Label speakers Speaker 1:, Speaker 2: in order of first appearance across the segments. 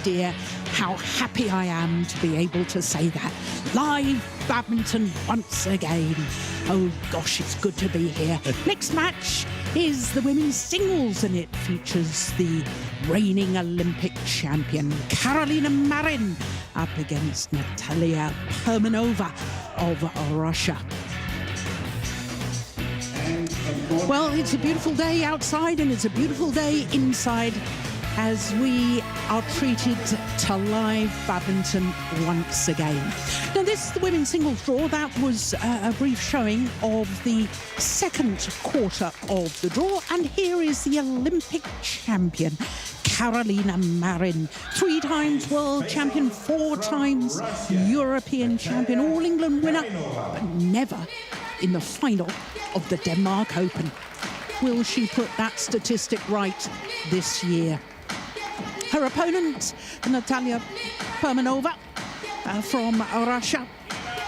Speaker 1: idea how happy I am to be able to say that. Live badminton once again. Oh gosh, it's good to be here. Next match is the women's singles, and it features the reigning Olympic champion Karolina Marin up against Natalia Perminova of Russia. Well, it's a beautiful day outside and it's a beautiful day inside as we are treated to live badminton once again. Now, this is the women's singles draw. That was a brief showing of the second quarter of the draw. And here is the Olympic champion, Karolina Marin, 3 times world champion, 4 times European champion, All England winner, but never in the final of the Denmark Open. Will she put that statistic right this year? Her opponent, Natalia Perminova from Russia,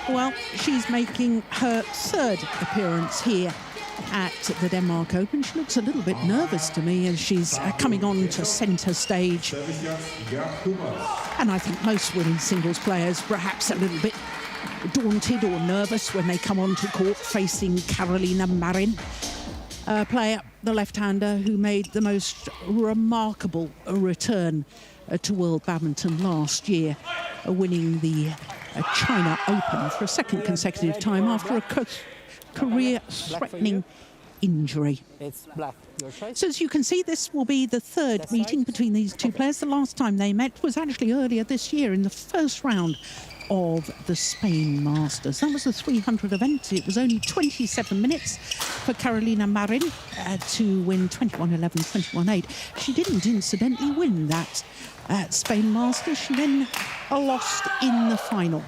Speaker 1: well, she's making her 3rd appearance here at the Denmark Open. She looks a little bit nervous to me as she's coming on to centre stage. And I think most women's singles players perhaps a little bit daunted or nervous when they come onto court facing Karolina Marin, a player, the left-hander, who made the most remarkable return to World Badminton last year, winning the China Open for a 2nd consecutive time after a career-threatening injury.
Speaker 2: It's black. Your choice.
Speaker 1: So as you can see, this will be the 3rd meeting between these two players. The last time they met was actually earlier this year in the 1st round of the Spain Masters. That was the 300 event. It was only 27 minutes for Karolina Marin to win 21-11, 21-8. She didn't incidentally win that Spain Masters. She then lost in the final.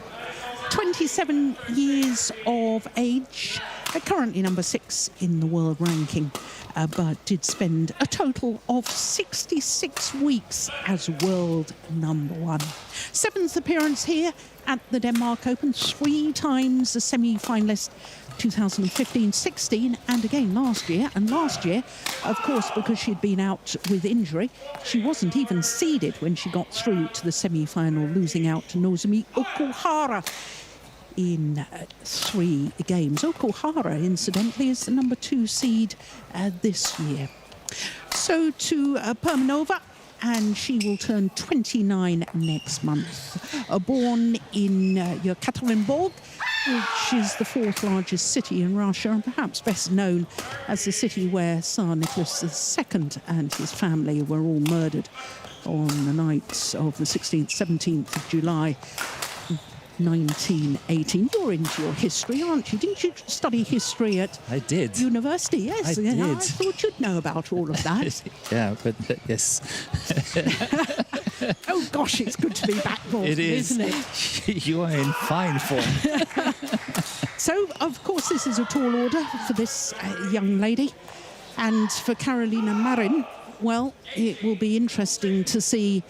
Speaker 1: 27 years of age, currently number 6 in the world ranking, but did spend a total of 66 weeks as world number 1. 7th appearance here at the Denmark Open, 3 times the semi-finalist, 2015, 16, and again last year. And last year, of course, because she'd been out with injury, she wasn't even seeded when she got through to the semi-final, losing out to Nozomi Okuhara in 3 games. Okuhara, incidentally, is the number 2 seed this year. So to Perminova, and she will turn 29 next month. Born in Yekaterinburg, which is the 4th largest city in Russia, and perhaps best known as the city where Tsar Nicholas II and his family were all murdered on the nights of the 16th, 17th of July, 1918. You're into your history, aren't you? Didn't you study history at university? Yes,
Speaker 3: I did.
Speaker 1: I thought you'd know about all of that.
Speaker 3: Yeah, but yes.
Speaker 1: Oh gosh, it's good to be back, Morten, isn't it?
Speaker 3: You are in fine form.
Speaker 1: So, of course, this is a tall order for this young lady. And for Karolina Marin, well, it will be interesting to see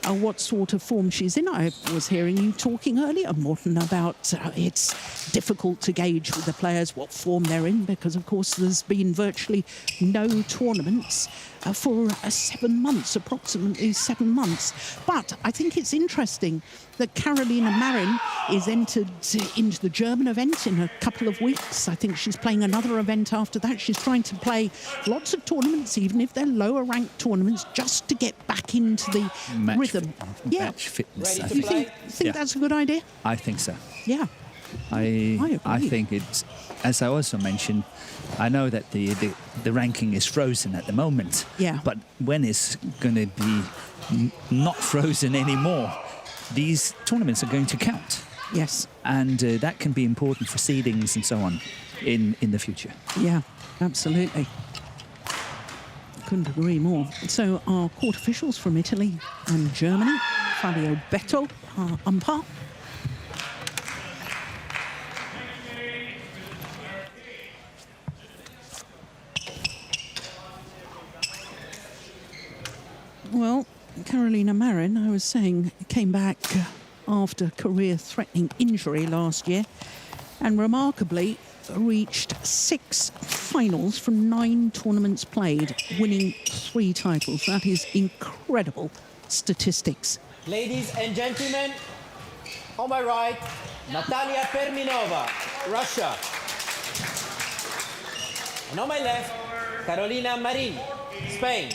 Speaker 1: what sort of form she's in. I was hearing you talking earlier, Morten, about it's difficult to gauge with the players what form they're in because, of course, there's been virtually no tournaments for 7 months, approximately 7 months. But I think it's interesting that Karolina Marin is entered into the German event in a couple of weeks. I think she's playing another event after that. She's trying to play lots of tournaments, even if they're lower ranked tournaments, just to get back into the rhythm.
Speaker 3: Match fitness.
Speaker 1: You think that's a good idea?
Speaker 3: I think so.
Speaker 1: Yeah.
Speaker 3: I think it's, as I also mentioned, I know that the ranking is frozen at the moment.
Speaker 1: Yeah.
Speaker 3: But when it's going to be not frozen anymore, these tournaments are going to count.
Speaker 1: Yes.
Speaker 3: And that can be important for seedings and so on in the future.
Speaker 1: Yeah, absolutely. Couldn't agree more. So our court officials from Italy and Germany, Fabio Betto, our umpire. Well, Karolina Marin, I was saying, came back after career-threatening injury last year and remarkably reached 6 finals from 9 tournaments played, winning 3 titles. That is incredible statistics.
Speaker 2: Ladies and gentlemen, on my right, Natalia Perminova, Russia. And on my left, Carolina Marin, Spain.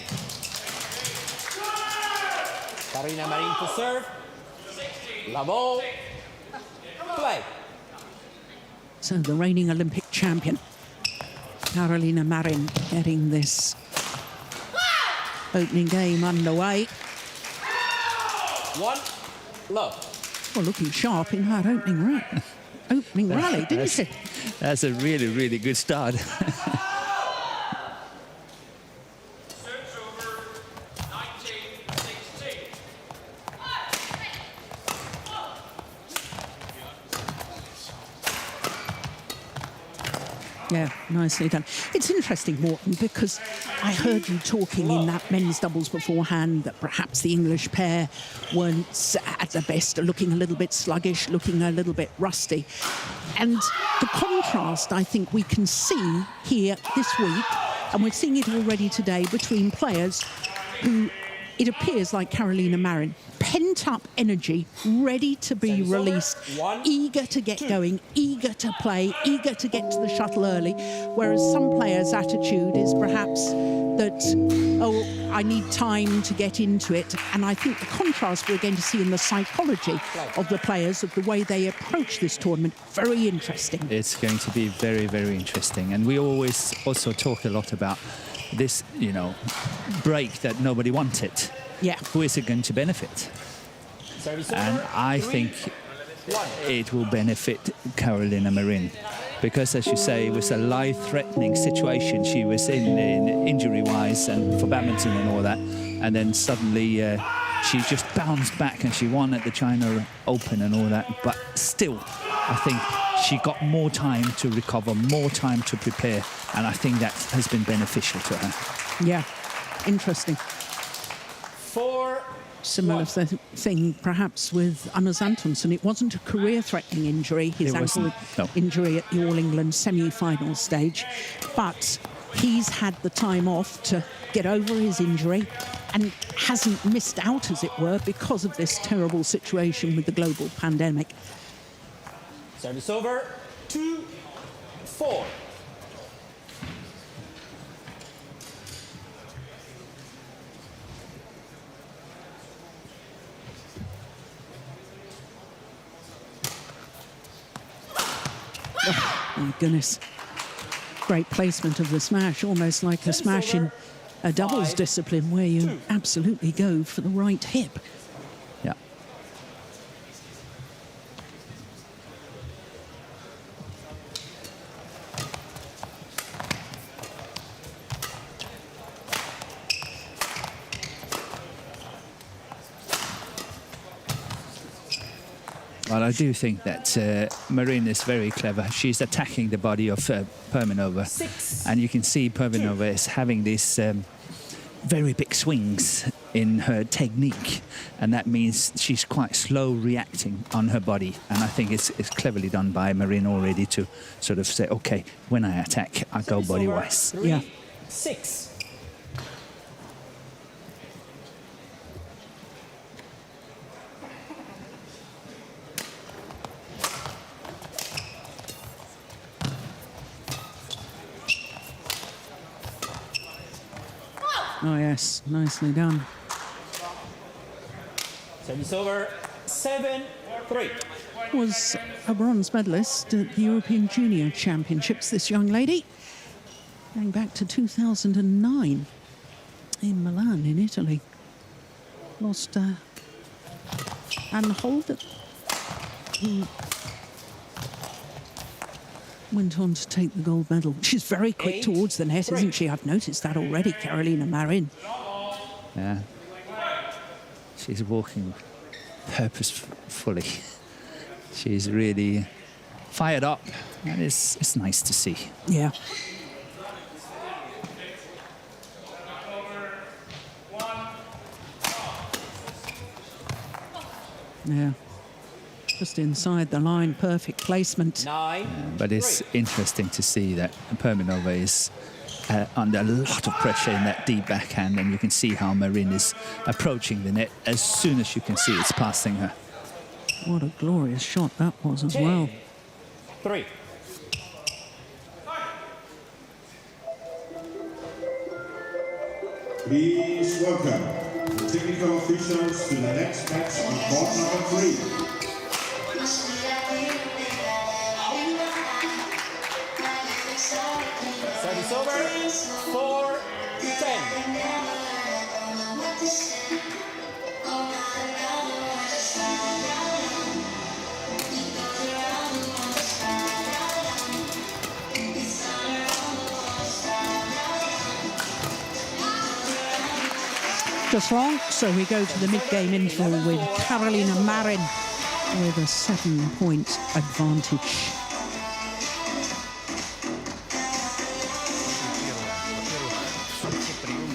Speaker 2: Carolina Marin to serve. Lavo. Play.
Speaker 1: So the reigning Olympic champion, Carolina Marin, getting this opening game underway.
Speaker 2: One, love.
Speaker 1: Well, looking sharp in her opening rally, didn't she?
Speaker 3: That's a really, really good start.
Speaker 1: Yeah, nicely done. It's interesting, Morten, because I heard you talking in that men's doubles beforehand that perhaps the English pair weren't at their best, looking a little bit sluggish, looking a little bit rusty. And the contrast, I think, we can see here this week, and we're seeing it already today, between players who, it appears like Carolina Marin, pent-up energy, ready to be released, eager to get going, eager to play, eager to get to the shuttle early, whereas some players' attitude is perhaps that, oh, I need time to get into it. And I think the contrast we're going to see in the psychology of the players, of the way they approach this tournament, very interesting.
Speaker 3: It's going to be very, very interesting. And we always also talk a lot about this, you know, break that nobody wanted.
Speaker 1: Yeah.
Speaker 3: Who is it going to benefit? And I think it will benefit Carolina Marin, because, as you say, it was a life-threatening situation she was in injury-wise and for badminton and all that. And then suddenly she just bounced back and she won at the China Open and all that. But still, I think she got more time to recover, more time to prepare. And I think that has been beneficial to her.
Speaker 1: Yeah, interesting.
Speaker 2: 4.
Speaker 1: Similar thing, perhaps, with Anders Antonsen. It wasn't a career-threatening injury, his ankle injury at the All England semi-final stage, but he's had the time off to get over his injury and hasn't missed out, as it were, because of this terrible situation with the global pandemic.
Speaker 2: Service over. 2-4.
Speaker 1: Oh, my goodness. Great placement of the smash, almost like a smash in a doubles discipline where you absolutely go for the right hip.
Speaker 3: Yeah. Well, I do think that Marin is very clever. She's attacking the body of Perminova. And you can see Perminova is having these very big swings in her technique. And that means she's quite slow reacting on her body. And I think it's cleverly done by Marin already to sort of say, OK, when I attack, I go body-wise.
Speaker 1: Yeah.
Speaker 2: 6.
Speaker 1: Oh, yes, nicely done.
Speaker 2: Service over. 7-3.
Speaker 1: Was a bronze medalist at the European Junior Championships, this young lady, going back to 2009 in Milan, in Italy. Lost Anne Holder, who went on to take the gold medal. She's very quick towards the net, isn't she? I've noticed that already, Carolina Marin.
Speaker 3: Yeah. She's walking purposefully. She's really fired up, and it's nice to see.
Speaker 1: Yeah. Yeah. Just inside the line, perfect placement.
Speaker 2: 9.
Speaker 3: But it's interesting to see that Perminova is under a lot of pressure in that deep backhand, and you can see how Marin is approaching the net. As soon as you can see it's passing her.
Speaker 1: What a glorious shot that was as well.
Speaker 2: 3.
Speaker 4: Please welcome the technical officials to the next match on court number 3.
Speaker 2: Service over. 4-10.
Speaker 1: Just long, so we go to the mid-game interval with Carolina Marin with a 7-point advantage.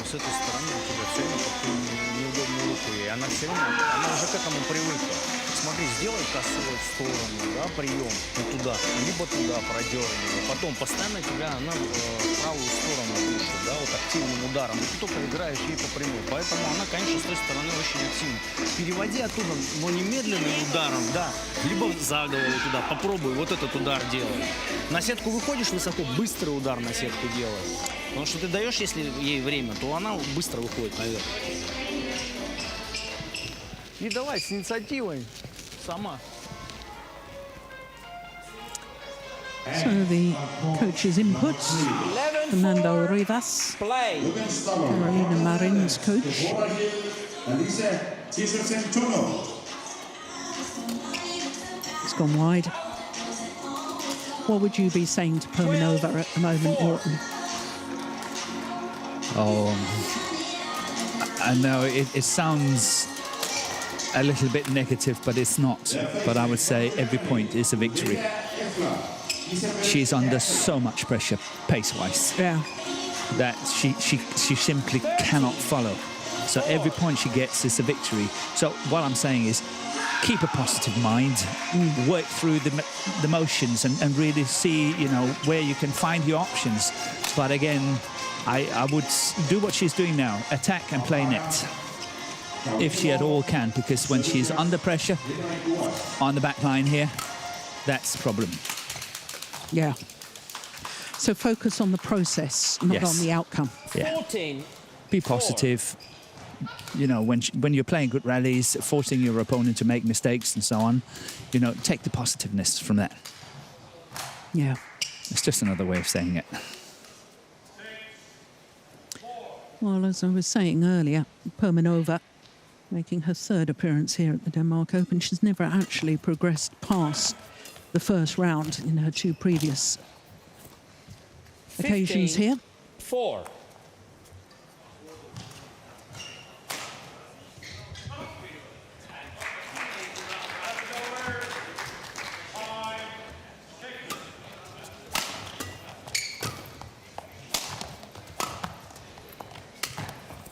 Speaker 5: С этой стороны у тебя все время как-то неудобную руку, и она все равно, она уже к этому привыкла. Смотри, сделай косой в сторону, да, прием, и туда, либо туда продерни, потом постоянно тебя она в правую сторону душит, да, вот активным ударом, и ты только играешь ей по прямой, поэтому она, конечно, с той стороны очень активна. Переводи оттуда, но не медленным ударом, да, либо за голову туда, попробуй вот этот удар делай. На сетку выходишь высоко, быстрый удар на сетку делай. Потому что ты даешь, если ей время, то она быстро выходит наверх. И давай с инициативой сама.
Speaker 1: So the coach's inputs, Fernando Rivas, Carolina Marin's coach. It's gone wide. What would you be saying to Perminova at the moment, Morton?
Speaker 3: Oh, I know it sounds a little bit negative, but it's not. But I would say every point is a victory. She's under so much pressure, pace-wise, that she simply cannot follow. So every point she gets is a victory. So what I'm saying is, keep a positive mind, work through the motions, and really see, you know, where you can find your options. But again, I would do what she's doing now, attack and play net, if she at all can, because when she's under pressure on the back line here, that's the problem.
Speaker 1: Yeah. So focus on the process, not on the outcome.
Speaker 3: Yeah.
Speaker 2: 14.
Speaker 3: Be positive. You know, when you're playing good rallies, forcing your opponent to make mistakes and so on, you know, take the positiveness from that.
Speaker 1: Yeah.
Speaker 3: It's just another way of saying it.
Speaker 1: Well, as I was saying earlier, Perminova making her 3rd appearance here at the Denmark Open. She's never actually progressed past the first round in her 2 previous occasions here.
Speaker 2: 4.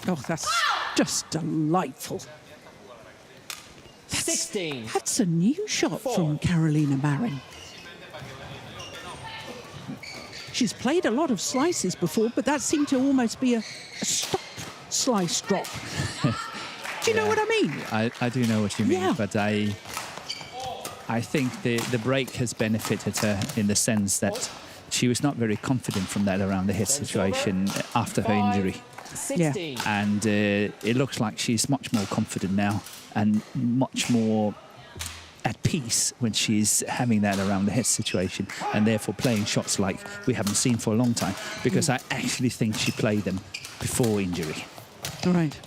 Speaker 1: Oh, that's just delightful.
Speaker 2: 16.
Speaker 1: That's a new shot from Carolina Marin. She's played a lot of slices before, but that seemed to almost be a stop slice drop. Do you know what I mean?
Speaker 3: I do know what you mean,
Speaker 1: Yeah.
Speaker 3: but I think the break has benefited her in the sense that she was not very confident from that around the head situation after her injury.
Speaker 2: 16.
Speaker 3: And it looks like she's much more confident now and much more at peace when she's having that around the head situation, and therefore playing shots like we haven't seen for a long time, because I actually think she played them before injury.
Speaker 1: All right.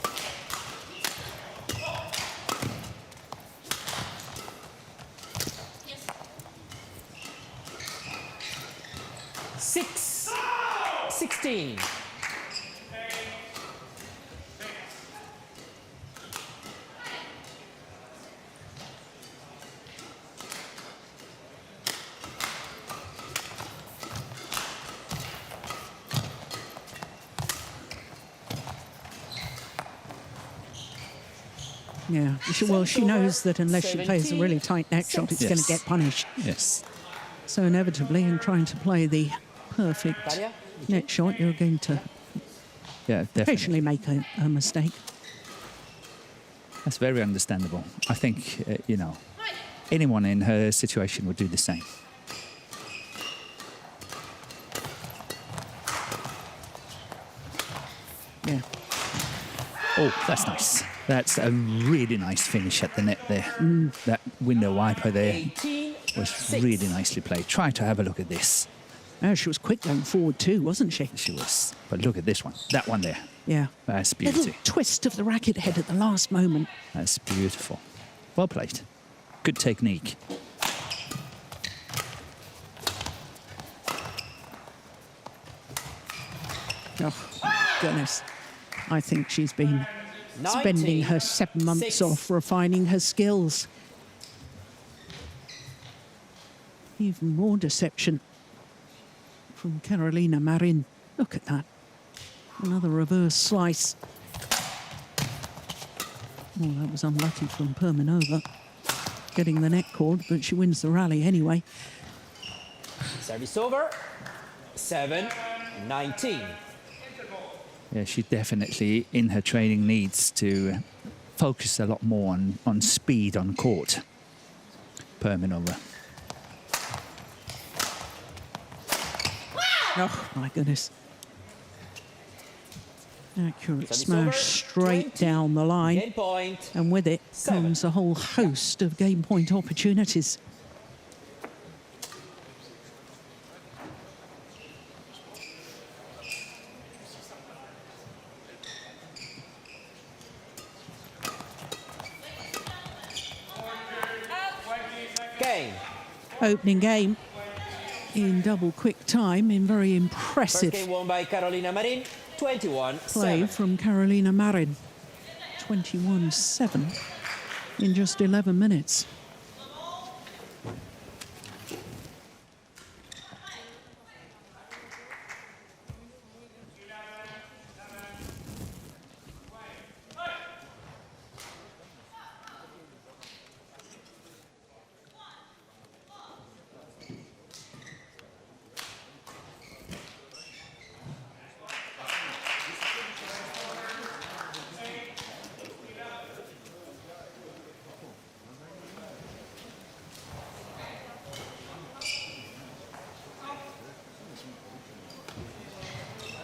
Speaker 2: Six. 16.
Speaker 1: Yeah. Well, she knows that unless she plays a really tight neck shot, it's going to get punished.
Speaker 3: Yes.
Speaker 1: So inevitably, in trying to play the perfect
Speaker 2: Natalia,
Speaker 1: Next shot, you're going to
Speaker 3: Yeah, definitely.
Speaker 1: occasionally make a mistake.
Speaker 3: That's very understandable. I think, you know, anyone in her situation would do the same.
Speaker 1: Yeah.
Speaker 3: Oh, that's nice. That's a really nice finish at the net there. That window wiper there was really nicely played. Try to have a look at this.
Speaker 1: Oh, she was quick going forward too, wasn't she?
Speaker 3: She was. But look at this one. That one there.
Speaker 1: Yeah.
Speaker 3: That's
Speaker 1: Little
Speaker 3: beauty.
Speaker 1: twist of the racket head at the last moment.
Speaker 3: That's beautiful. Well played. Good technique.
Speaker 1: Oh, goodness. I think she's been spending
Speaker 2: 19,
Speaker 1: her 7 months
Speaker 2: 6.
Speaker 1: off refining her skills. Even more deception from Carolina Marin. Look at that. Another reverse slice. Oh, that was unlucky from Perminova. Getting the net cord, but she wins the rally anyway.
Speaker 2: Service over. 7-19.
Speaker 3: Yeah, she definitely, in her training, needs to focus a lot more on speed on court. Perminova.
Speaker 1: Oh, my goodness. Accurate
Speaker 2: Service
Speaker 1: smash
Speaker 2: over.
Speaker 1: straight
Speaker 2: 20.
Speaker 1: down the line.
Speaker 2: Game point.
Speaker 1: And with it
Speaker 2: 7.
Speaker 1: comes a whole host of game point opportunities.
Speaker 2: Game.
Speaker 1: Opening game in double quick time in very
Speaker 2: First
Speaker 1: impressive
Speaker 2: game won by Carolina Marin. 21-7.
Speaker 1: play from Carolina Marin. 21-7 in just 11 minutes.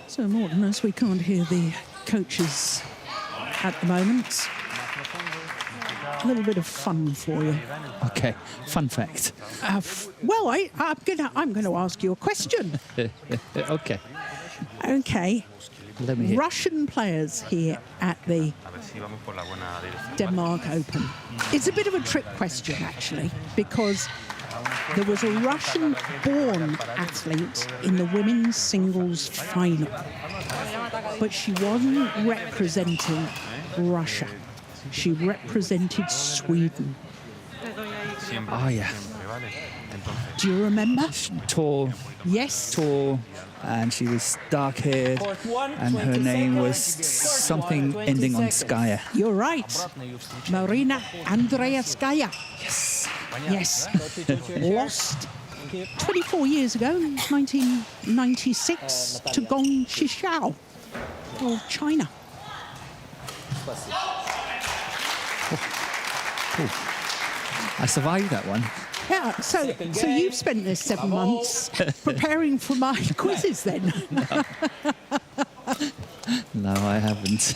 Speaker 1: So, Morten, as we can't hear the coaches at the moment, a little bit of fun for you.
Speaker 3: Okay, fun fact.
Speaker 1: Well, I'm going to ask you a question.
Speaker 3: Okay,
Speaker 1: Okay.
Speaker 3: let me hear.
Speaker 1: Russian players here at the Denmark Open. It's a bit of a trick question, actually, because there was a Russian-born athlete in the women's singles final, but she wasn't representing Russia. She represented Sweden.
Speaker 3: Oh, yeah.
Speaker 1: Do you remember?
Speaker 3: Tall,
Speaker 1: Yes.
Speaker 3: tall, and she was dark-haired,
Speaker 2: Court 1,
Speaker 3: and her
Speaker 2: 20
Speaker 3: name was
Speaker 2: seconds.
Speaker 3: something
Speaker 2: Court 1, 20
Speaker 3: ending on
Speaker 2: seconds.
Speaker 3: Skaya.
Speaker 1: You're right. Marina Andreevskaya. Yes. Yes. Lost 24 years ago, 1996, to Gong Shishao of China.
Speaker 3: I survived that one.
Speaker 1: Yeah, so you've spent this 7 months preparing for my quizzes then.
Speaker 3: No, I haven't.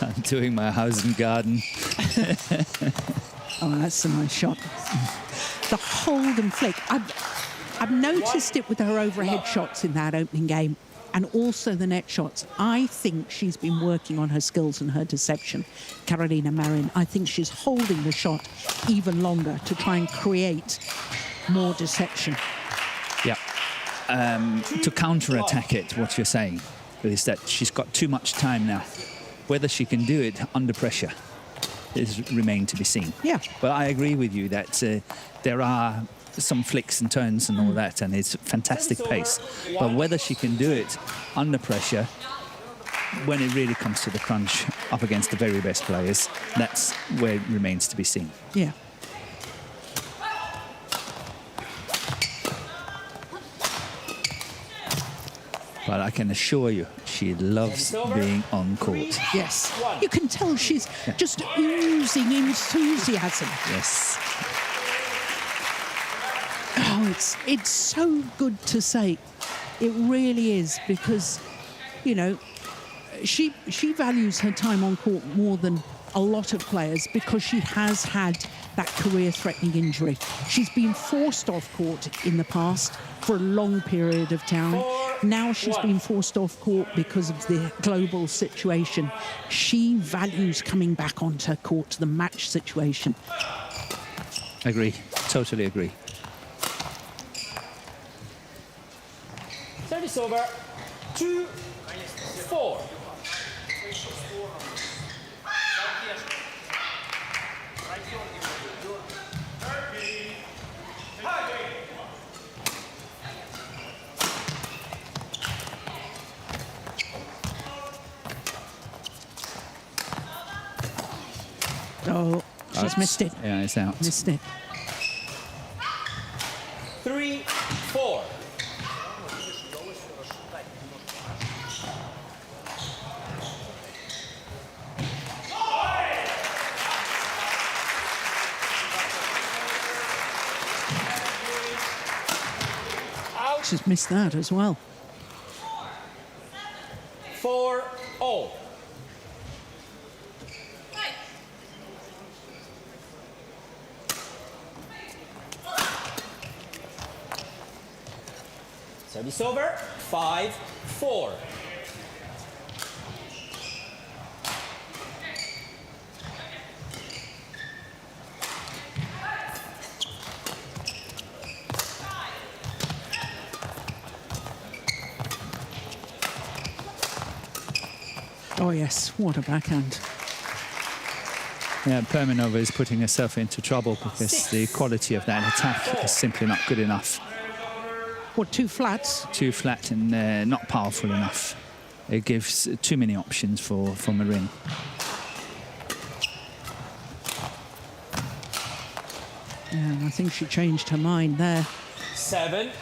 Speaker 3: I'm doing my house and garden.
Speaker 1: Oh, that's a nice shot. The hold and flick. I've noticed it with her overhead shots in that opening game and also the net shots. I think she's been working on her skills and her deception, Carolina Marin. I think she's holding the shot even longer to try and create more deception.
Speaker 3: Yeah. To counter-attack it, what you're saying is that she's got too much time now. Whether she can do it under pressure remains to be seen.
Speaker 1: Yeah.
Speaker 3: But I agree with you that there are some flicks and turns and all that, and it's fantastic pace. But whether she can do it under pressure, when it really comes to the crunch up against the very best players, that's where it remains to be seen.
Speaker 1: Yeah.
Speaker 3: but I can assure you, she loves being on court.
Speaker 1: Yes, you can tell she's just oozing enthusiasm.
Speaker 3: Yes.
Speaker 1: Oh, it's so good to say. It really is, because, you know, she values her time on court more than a lot of players, because she has had that career-threatening injury. She's been forced off court in the past for a long period of time. Now she's been forced off court because of the global situation. She values coming back onto court to the match situation.
Speaker 3: Agree. Totally agree.
Speaker 2: Service over. 2-4.
Speaker 1: Oh, she's missed it.
Speaker 3: Yeah, it's out.
Speaker 1: Missed it.
Speaker 2: 3-4.
Speaker 1: She's missed that as well.
Speaker 2: 4-all. Service over. 5-4.
Speaker 1: Oh, yes, what a backhand.
Speaker 3: Yeah, Perminova is putting herself into trouble because the quality of that attack is simply not good enough.
Speaker 1: What, two flats?
Speaker 3: Too flat and not powerful enough. It gives too many options for Marin.
Speaker 1: Yeah, I think she changed her mind there.
Speaker 2: 7-4.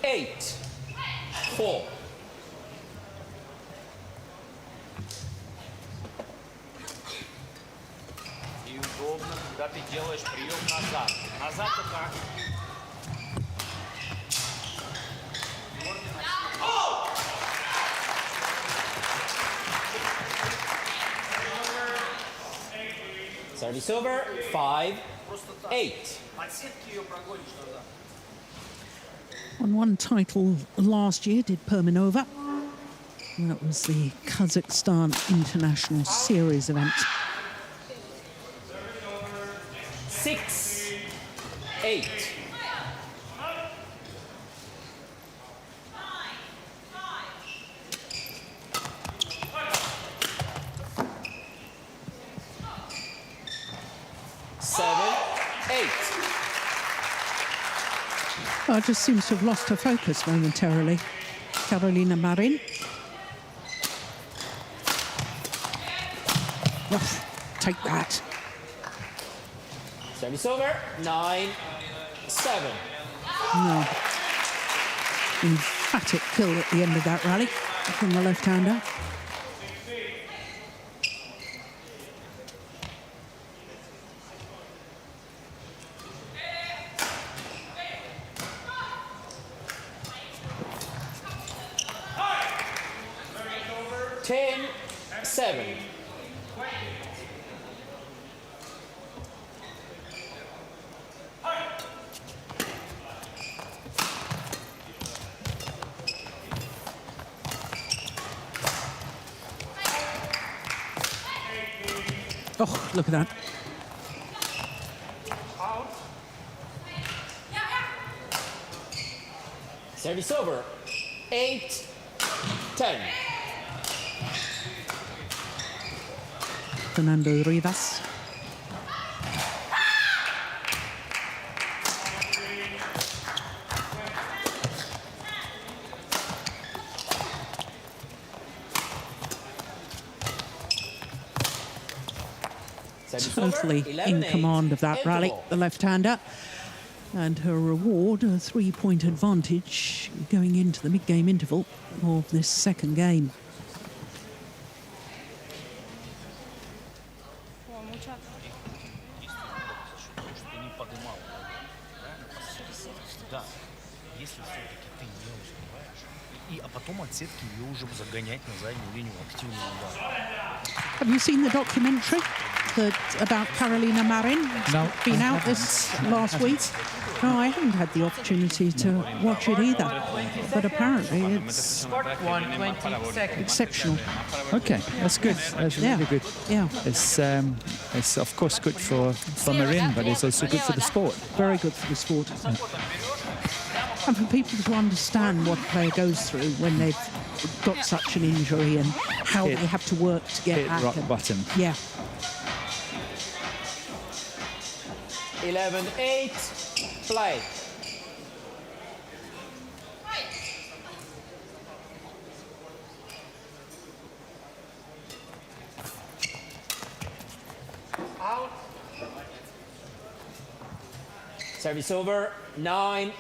Speaker 2: 8-4.
Speaker 5: И удобно, когда ты делаешь прием назад. Назад-то как?
Speaker 2: Service over. 5-8.
Speaker 5: От сетки ее прогонишь назад.
Speaker 1: Won one title last year, did Perminova. That was the Kazakhstan International Series event.
Speaker 2: 6-8.
Speaker 1: Well, just seems to have lost her focus momentarily. Carolina Marin. Oh, take that.
Speaker 2: Service over. 9-7.
Speaker 1: No. Emphatic kill at the end of that rally from the left-hander. Oh, look at that.
Speaker 2: Service over. 8-10.
Speaker 1: Fernando Rivas. totally in command of that rally, the left-hander. And her reward, a 3-point advantage going into the mid-game interval of this second game. Have you seen the documentary about Carolina Marin? It's
Speaker 3: No,
Speaker 1: been
Speaker 3: I
Speaker 1: out this last week. No, I haven't had the opportunity to watch it either. But apparently it's exceptional.
Speaker 3: Okay, that's good. That's really good.
Speaker 1: Yeah,
Speaker 3: It's of course good for Marin, but it's also good for the sport.
Speaker 1: very good for the sport. And for people to understand what a player goes through when they've got such an injury and how
Speaker 3: Hit-
Speaker 1: they have to work to get
Speaker 3: Hit
Speaker 1: back.
Speaker 3: rock
Speaker 1: and-
Speaker 3: bottom.
Speaker 1: Yeah.
Speaker 2: 11-8, play. Out. Service over, 9-11.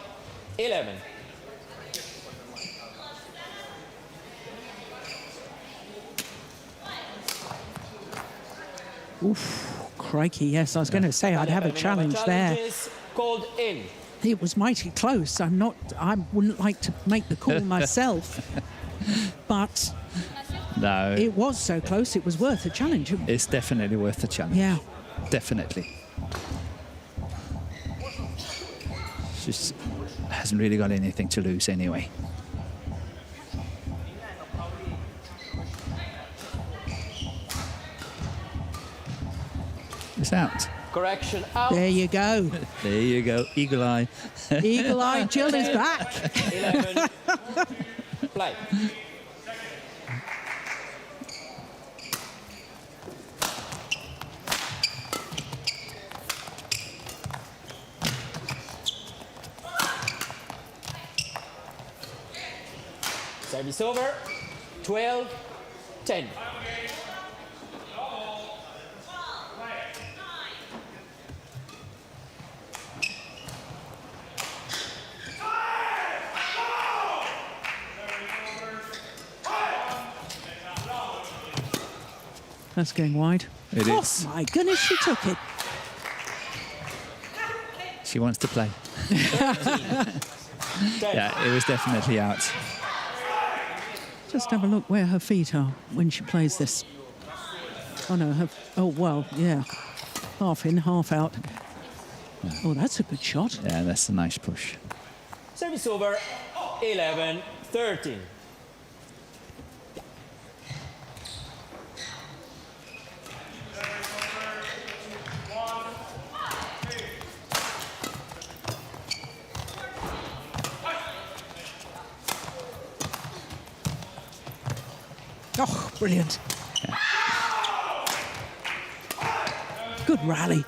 Speaker 1: Oof, crikey, yes. I was going to say I'd have a challenge there.
Speaker 2: Challenges called in.
Speaker 1: It was mighty close. I wouldn't like to make the call myself, but
Speaker 3: No,
Speaker 1: it was so close. It was worth a challenge.
Speaker 3: it's definitely worth the challenge.
Speaker 1: Yeah.
Speaker 3: Definitely. She hasn't really got anything to lose anyway. It's out.
Speaker 2: Correction out.
Speaker 1: There you go.
Speaker 3: There you go. Eagle eye.
Speaker 1: Eagle Eye Jill is back.
Speaker 2: 11. Play. Service over. 12-10.
Speaker 1: That's going wide.
Speaker 3: It
Speaker 1: Oh
Speaker 3: is.
Speaker 1: my goodness, she took it.
Speaker 3: She wants to play. Yeah, it was definitely out.
Speaker 1: Just have a look where her feet are when she plays this. Oh no, oh well, yeah. Half in, half out. Oh, that's a good shot.
Speaker 3: Yeah, that's a nice push.
Speaker 2: Service over. 11-13.
Speaker 1: Oh, brilliant. Good rally.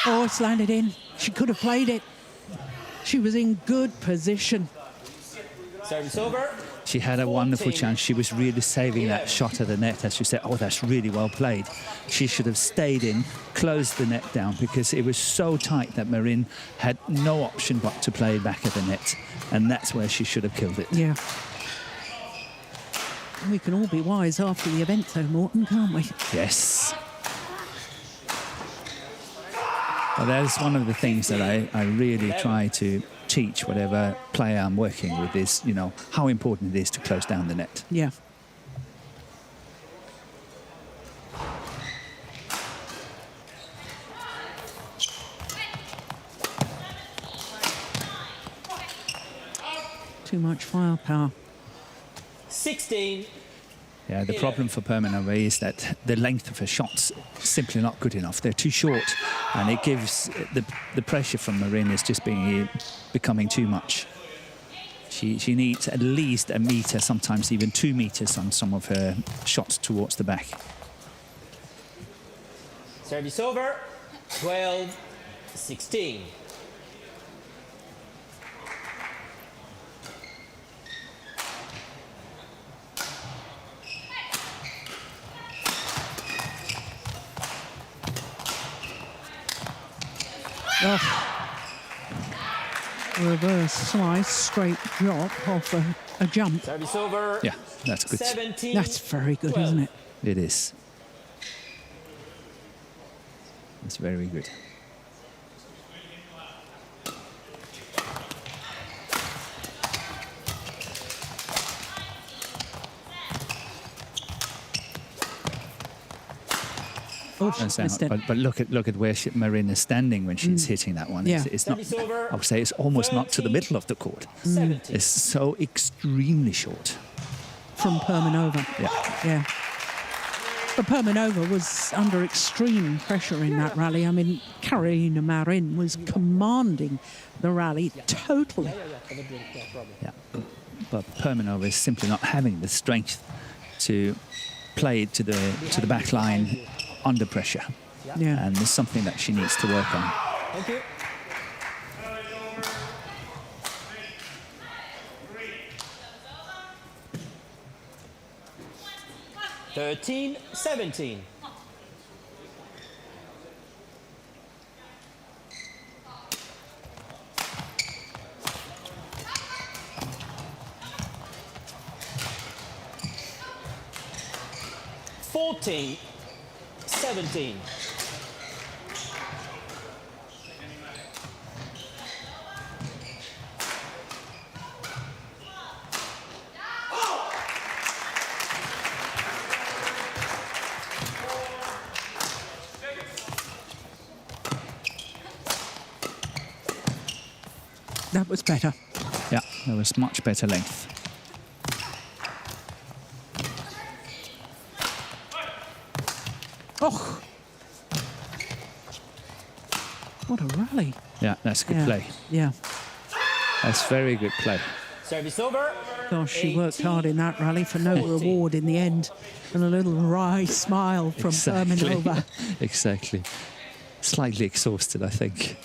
Speaker 1: Oh, it's landed in. She could have played it. She was in good position.
Speaker 2: Service over.
Speaker 3: She had a wonderful chance. She was really saving that shot at the net. As you said, oh, that's really well played. She should have stayed in, closed the net down, because it was so tight that Marin had no option but to play back at the net. And that's where she should have killed it.
Speaker 1: Yeah. We can all be wise after the event, though, Morton, can't we?
Speaker 3: Yes. Well, that's one of the things that I really try to teach whatever player I'm working with is, you know, how important it is to close down the net.
Speaker 1: Yeah. Too much firepower.
Speaker 2: 16.
Speaker 3: Yeah, the problem for Perminova is that the length of her shots is simply not good enough. They're too short, and it gives the pressure from Marin is just becoming too much. She needs at least a meter, sometimes even 2 meters on some of her shots towards the back.
Speaker 2: Service over. 12-16.
Speaker 1: Reverse slice, straight drop off a jump.
Speaker 2: Service over.
Speaker 3: Yeah, that's good.
Speaker 2: 17.
Speaker 1: That's very good,
Speaker 2: 12.
Speaker 1: isn't it?
Speaker 3: It is. It's very good.
Speaker 1: Oh,
Speaker 3: That's
Speaker 1: missed
Speaker 3: out.
Speaker 1: it.
Speaker 3: But look at where Marin is standing when she's hitting that one.
Speaker 1: Yeah.
Speaker 3: It's not.
Speaker 2: Service over.
Speaker 3: I would say it's almost not to the middle of the court.
Speaker 2: 17.
Speaker 3: It's so extremely short.
Speaker 1: From Perminova. Yeah. But Perminova was under extreme pressure in that rally. I mean, Carolina Marin was commanding the rally totally.
Speaker 3: Yeah. But Perminova is simply not having the strength to play it to the back line under pressure.
Speaker 1: Yeah.
Speaker 3: And it's something that she needs to work on.
Speaker 2: Thank you. Thirteen, 17. Fourteen, 17.
Speaker 1: That was better.
Speaker 3: Yeah, there was much better length.
Speaker 1: Oh! What a rally.
Speaker 3: Yeah, that's good
Speaker 1: Yeah.
Speaker 3: play.
Speaker 1: Yeah.
Speaker 3: That's very good play.
Speaker 2: Service over.
Speaker 1: Gosh, she worked
Speaker 2: 18,
Speaker 1: hard in that rally for no
Speaker 2: 14.
Speaker 1: reward in the end. And a little wry smile from Perminova.
Speaker 3: Exactly. Slightly exhausted, I think.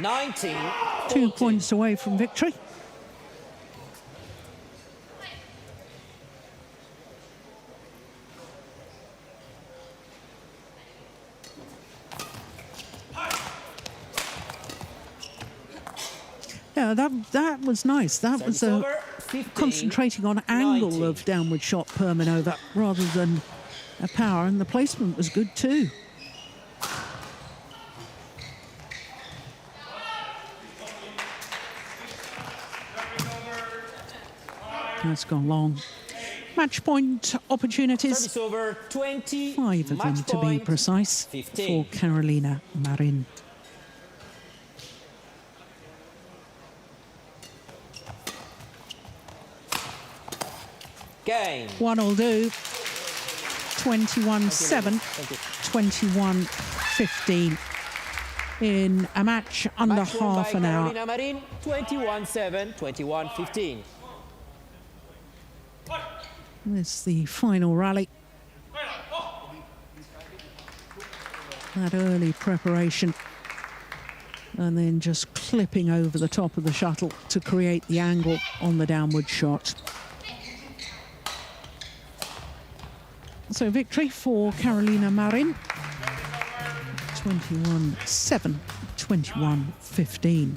Speaker 2: Nineteen.
Speaker 1: 2
Speaker 2: 14.
Speaker 1: points away from victory. Yeah, that was nice. That was
Speaker 2: Service over. 15,
Speaker 1: concentrating on angle
Speaker 2: 19.
Speaker 1: of downward shot Perminova rather than a power, and the placement was good too. That's gone long. Match point opportunities.
Speaker 2: Service over. 20.
Speaker 1: 5 of them
Speaker 2: match
Speaker 1: to be
Speaker 2: point,
Speaker 1: precise
Speaker 2: 15.
Speaker 1: for Carolina Marin.
Speaker 2: Game.
Speaker 1: One will do. 21-7, 21-15 in a match under
Speaker 2: Match won
Speaker 1: half
Speaker 2: by
Speaker 1: an hour.
Speaker 2: Carolina Marin. 21-7, 21-15.
Speaker 1: It's the final rally. That early preparation. And then just clipping over the top of the shuttle to create the angle on the downward shot. So victory for Carolina Marin. 21-7, 21-15.